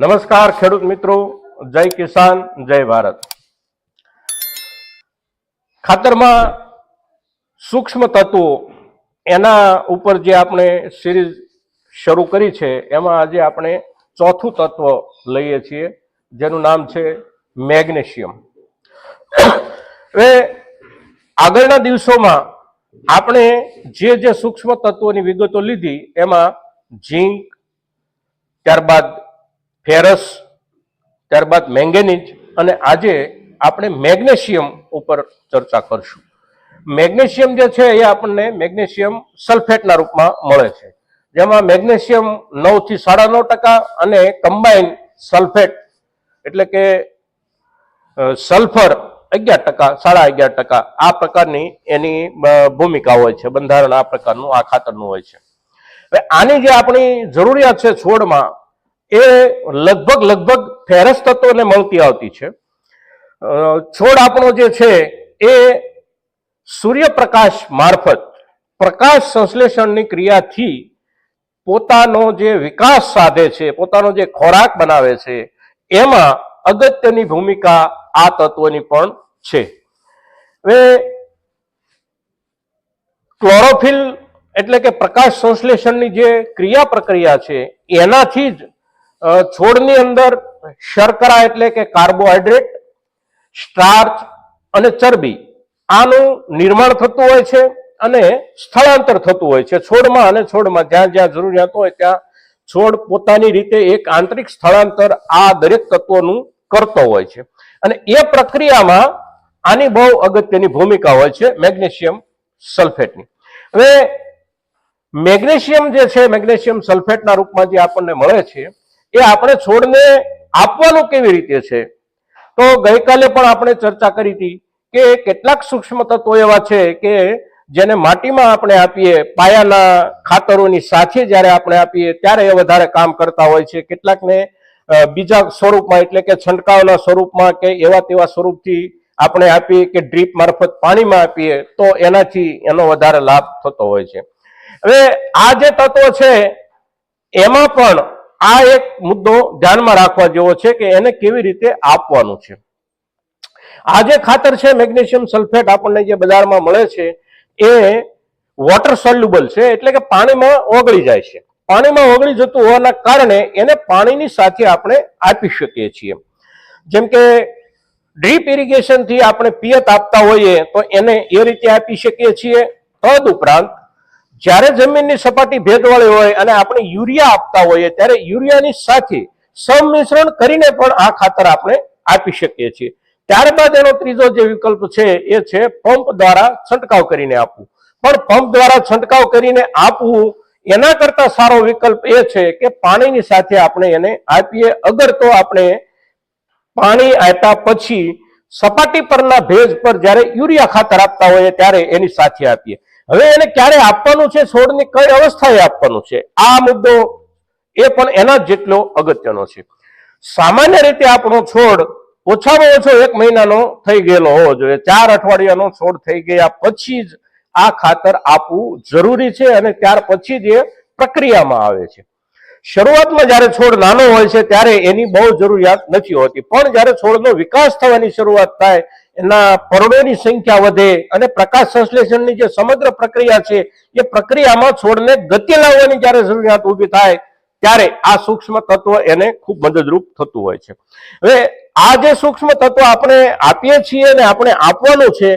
નમસ્કાર ખેડૂત મિત્રો, જય કિસાન, જય ભારત। ખાતરમાં સૂક્ષ્મ તત્વો એના ઉપર જે આપણે સિરીઝ શરૂ કરી છે એમાં આજે આપણે ચોથું તત્વ લઈએ છીએ જેનું નામ છે મેગ્નેશિયમ। હવે આગળના દિવસોમાં આપણે જે સૂક્ષ્મ તત્વોની વિગતો લીધી એમાં ઝીંક, ત્યારબાદ ફેરસ, ત્યારબાદ મેંગેનીઝ અને આજે આપણે મેગ્નેશિયમ ઉપર ચર્ચા કરશું। મેગ્નેશિયમ જે છે એ આપણને મેગ્નેશિયમ સલ્ફેટના રૂપમાં મળે છે, જેમાં મેગ્નેશિયમ 9 થી 9.5% અને કમ્બાઈન સલ્ફેટ એટલે કે સલ્ફર 11%, 11.5% આ પ્રકારની એની ભૂમિકા હોય છે। બંધારણ આ પ્રકારનું આ ખાતરનું હોય છે। હવે આની જે આપણી જરૂરિયાત છે છોડમાં એ લગભગ ફેરસ તત્વોને મળતી આવતી છે। છોડ આપણો જે છે એ સૂર્યપ્રકાશ મારફત પ્રકાશ સંશ્લેષણની ક્રિયાથી પોતાનો જે વિકાસ સાધે છે, પોતાનો જે ખોરાક બનાવે છે, એમાં અગત્યની ભૂમિકા આ તત્વોની પણ છે। હવે ક્લોરોફિલ એટલે કે પ્રકાશ સંશ્લેષણની જે ક્રિયા પ્રક્રિયા છે એનાથી જ છોડની અંદર શર્કરા એટલે કે કાર્બોહાઈડ્રેટ, સ્ટાર્ચ અને ચરબી આનું નિર્માણ થતું હોય છે અને સ્થળાંતર થતું હોય છે છોડમાં। અને છોડમાં જ્યાં જ્યાં જરૂરિયાત હોય ત્યાં છોડ પોતાની રીતે એક આંતરિક સ્થળાંતર આ દરેક તત્વોનું કરતો હોય છે અને એ પ્રક્રિયામાં આની બહુ અગત્યની ભૂમિકા હોય છે મેગ્નેશિયમ સલ્ફેટની। હવે મેગ્નેશિયમ જે છે મેગ્નેશિયમ સલ્ફેટના રૂપમાં જે આપણને મળે છે એ આપણે છોડને આપવાનું કેવી રીતે છે, તો ગઈકાલે પણ આપણે ચર્ચા કરી હતી કે કેટલાક સૂક્ષ્મ તત્વો એવા છે કે જેને માટીમાં આપણે આપીએ, પાયાના ખાતરોની સાથે જ્યારે આપણે આપીએ ત્યારે એ વધારે કામ કરતા હોય છે। કેટલાકને બીજા સ્વરૂપમાં એટલે કે છંટકાવના સ્વરૂપમાં કે એવા તેવા સ્વરૂપથી આપણે આપીએ કે ડ્રીપ મારફત પાણીમાં આપીએ તો એનાથી એનો વધારે લાભ થતો હોય છે। હવે આ જે તત્વો છે એમાં પણ આ એક મુદ્દો ધ્યાનમાં રાખવા જેવો છે કે એને કેવી રીતે આપવાનું છે। આ જે ખાતર છે મેગ્નેશિયમ સલ્ફેટ આપણને જે બજારમાં મળે છે એ વોટર સોલ્યુબલ છે એટલે કે પાણીમાં ઓગળી જાય છે। પાણીમાં ઓગળી જતું હોવાના કારણે એને પાણીની સાથે આપણે આપી શકીએ છીએ। જેમ કે ડ્રીપ ઇરિગેશનથી આપણે પિયત આપતા હોઈએ તો એને એ રીતે આપી શકીએ છીએ। તદ ઉપરાંત જ્યારે જમીનની સપાટી ભેજવાળી હોય અને આપણે યુરિયા આપતા હોઈએ ત્યારે યુરિયાની સાથે સંમિશ્રણ કરીને પણ આ ખાતર આપણે આપી શકીએ છીએ। ત્યારબાદ એનો ત્રીજો જે વિકલ્પ છે એ છે પંપ દ્વારા છંટકાવ કરીને આપવું। પણ પંપ દ્વારા છંટકાવ કરીને આપવું એના કરતા સારો વિકલ્પ એ છે કે પાણીની સાથે આપણે એને આપીએ। અગર તો આપણે પાણી આપ્યા પછી સપાટી પરના ભેજ પર જ્યારે યુરિયા ખાતર આપતા હોઈએ ત્યારે એની સાથે આપીએ। હવે એને ક્યારે આપવાનું છે, છોડની કઈ અવસ્થાએ આપવાનું છે, આ મુદ્દો એ પણ એના જ જેટલો અગત્યનો છે। સામાન્ય રીતે આપણો છોડ ઓછામાં ઓછો 1 મહિનાનો થઈ ગયેલો હોવો જોઈએ। 4 અઠવાડિયાનો છોડ થઈ ગયા પછી જ આ ખાતર આપવું જરૂરી છે અને ત્યાર પછી જ એ પ્રક્રિયામાં આવે છે। શરૂઆતમાં જ્યારે છોડ નાનો હોય છે ત્યારે એની બહુ જરૂરિયાત નથી હોતી, પણ જ્યારે છોડનો વિકાસ થવાની શરૂઆત થાય, એના પર્ણોની સંખ્યા વધે અને પ્રકાશ સંશ્લેષણની જે સમગ્ર પ્રક્રિયા છે એ પ્રક્રિયામાં છોડને ગતિ લાવવાની જ્યારે જરૂરિયાત ઊભી થાય ત્યારે આ સૂક્ષ્મ તત્વ એને ખૂબ મદદરૂપ થતું હોય છે। હવે આ જે સૂક્ષ્મ તત્વ આપણે આપીએ છીએ અને આપણે આપવાનું છે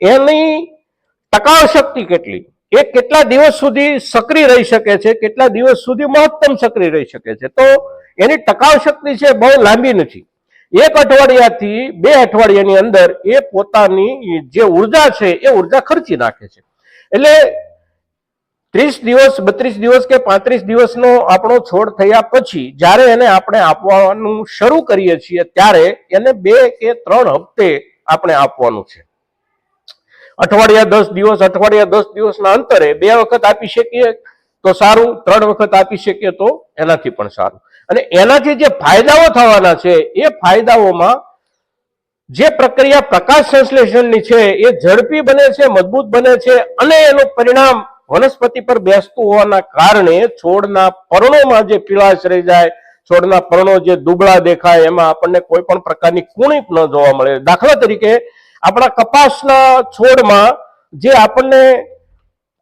એની ટકાઉ શક્તિ કેટલી, એ કેટલા દિવસ સુધી સક્રિય રહી શકે છે, કેટલા દિવસ સુધી મહત્તમ સક્રિય રહી શકે છે, તો એની ટકાઉ શક્તિ છે બહુ લાંબી નથી। 1 અઠવાડિયાથી 2 અઠવાડિયાની અંદર એ પોતાની જે ઉર્જા છે એ ઉર્જા ખર્ચી નાખે છે। એટલે 30 દિવસ, 32 દિવસ કે 35 દિવસનો આપણો છોડ થયા પછી જ્યારે એને આપણે આપવાનું શરૂ કરીએ છીએ ત્યારે એને 2 કે 3 હપ્તે આપણે આપવાનું છે। અઠવાડિયા 10 દિવસ, અઠવાડિયા 10 દિવસના અંતરે 2 વખત આપી શકીએ તો સારું, 3 વખત આપી શકીએ તો એનાથી પણ સારું। અને એનાથી જે ફાયદાઓ થવાના છે એ ફાયદાઓમાં જે પ્રક્રિયા પ્રકાશ સંશ્લેષણની છે એ ઝડપી બને છે, મજબૂત બને છે અને એનું પરિણામ વનસ્પતિ પર બેસતું હોવાના કારણે છોડના પર્ણોમાં જે પીળાશ રહી જાય, છોડના પર્ણો જે દુબળા દેખાય, એમાં આપણને કોઈ પણ પ્રકારની કુણીપ ન જોવા મળે. દાખલા તરીકે આપણા કપાસના છોડમાં જે આપણને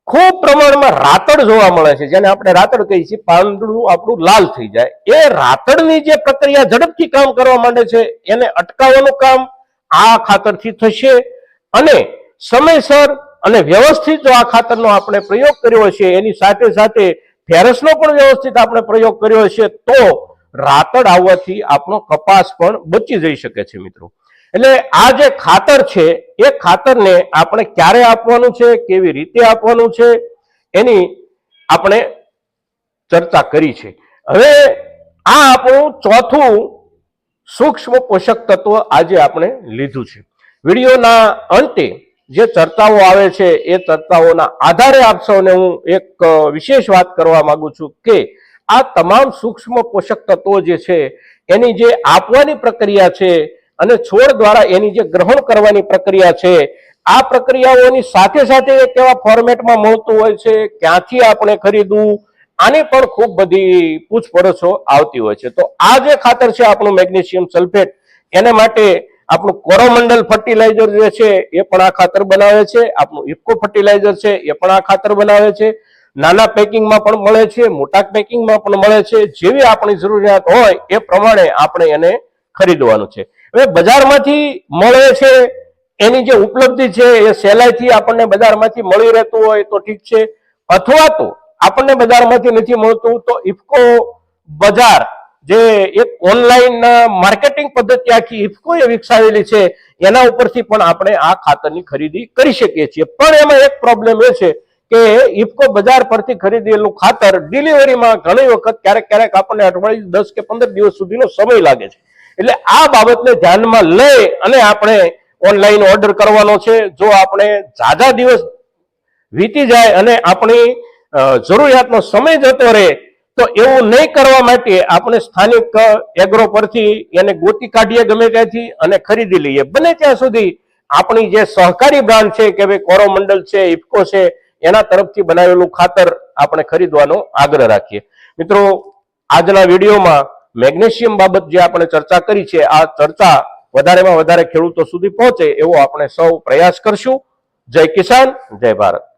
ખૂબ પ્રમાણમાં રાતડ જોવા મળે છે, જેને આપણે રાતડ કહીએ છીએ, પાંદડું આપણું લાલ થઈ જાય, એ રાતડની જે પ્રક્રિયા ઝડપથી કામ કરવા માંડે છે, એને અટકાવવાનું કામ આ ખાતરથી થશે. અને સમયસર અને વ્યવસ્થિત જો આ ખાતરનો આપણે પ્રયોગ કર્યો છે, એની સાથે સાથે ફેરસનો પણ વ્યવસ્થિત આપણે પ્રયોગ કર્યો છે, તો રાતડ આવવાથી આપણો કપાસ પણ બચી જઈ શકે છે મિત્રો. એટલે આ જે ખાતર છે એ ખાતરને આપણે ક્યારે આપવાનું છે, કેવી રીતે આપવાનું છે, એની આપણે ચર્ચા કરી છે. હવે આ આપણું ચોથું સૂક્ષ્મ પોષક તત્વ આજે આપણે લીધું છે. વિડીયોના અંતે જે ચર્ચાઓ આવે છે એ ચર્ચાઓના આધારે આપ સૌને હું એક વિશેષ વાત કરવા માંગુ છું કે આ તમામ સૂક્ષ્મ પોષક તત્વો જે છે એની જે આપવાની પ્રક્રિયા છે અને છોડ દ્વારા એની જે ગ્રહણ કરવાની પ્રક્રિયા છે, આ પ્રક્રિયાઓની સાથે સાથે કેવા ફોર્મેટમાં મળતું હોય છે, ક્યાંથી આપણે ખરીદવું, આની પણ ખૂબ બધી પૂછપરછો આવતી હોય છે. તો આ જે ખાતર છે આપણું મેગ્નેશિયમ સલ્ફેટ, એને માટે આપણું કોરોમંડલ ફર્ટિલાઇઝર જે છે એ પણ આ ખાતર બનાવે છે, આપણું ઇફકો ફર્ટિલાઇઝર છે એ પણ આ ખાતર બનાવે છે. નાના પેકિંગમાં પણ મળે છે, મોટા પેકિંગમાં પણ મળે છે. જેવી આપણી જરૂરિયાત હોય એ પ્રમાણે આપણે એને ખરીદવાનું છે. હવે બજારમાંથી મળે છે એની જે ઉપલબ્ધિ છે એ સહેલાઈથી આપણને બજારમાંથી મળી રહેતું હોય તો ઠીક છે, અથવા તો આપણને બજારમાંથી નથી મળતું તો ઇફકો બજાર જે એક ઓનલાઈન માર્કેટિંગ પદ્ધતિ આખી ઇફકોએ વિકસાવેલી છે, એના ઉપરથી પણ આપણે આ ખાતરની ખરીદી કરી શકીએ છીએ. પણ એમાં એક પ્રોબ્લેમ એ છે કે ઇફકો બજાર પરથી ખરીદેલું ખાતર ડિલિવરીમાં ઘણી વખત ક્યારેક આપણને અઠવાડિયું 10 કે 15 દિવસ સુધીનો સમય લાગે છે. એટલે આ બાબતને ધ્યાનમાં લઈ અને આપણે ઓનલાઈન ઓર્ડર કરવાનો છે. જો આપણે ઝાઝા દિવસ વીતી જાય અને આપણી જરૂરિયાતનો સમય જતો રહે તો એવું નહીં કરવા માટે આપણે સ્થાનિક એગ્રો પરથી એને ગોતી કાઢીએ ગમે ત્યાંથી અને ખરીદી લઈએ. બને ત્યાં સુધી આપણી જે સહકારી બ્રાન્ડ છે કે ભાઈ કોરોમંડલ છે, ઇફકો છે, એના તરફથી બનાવેલું ખાતર આપણે ખરીદવાનો આગ્રહ રાખીએ. મિત્રો, આજના વિડીયોમાં મેગ્નેશિયમ બાબત જે આપણે ચર્ચા કરી છે, આ ચર્ચા વધારેમાં વધારે ખેડૂતો સુધી પહોંચે એવો આપણે સૌ પ્રયાસ કરશું. જય કિસાન, જય ભારત.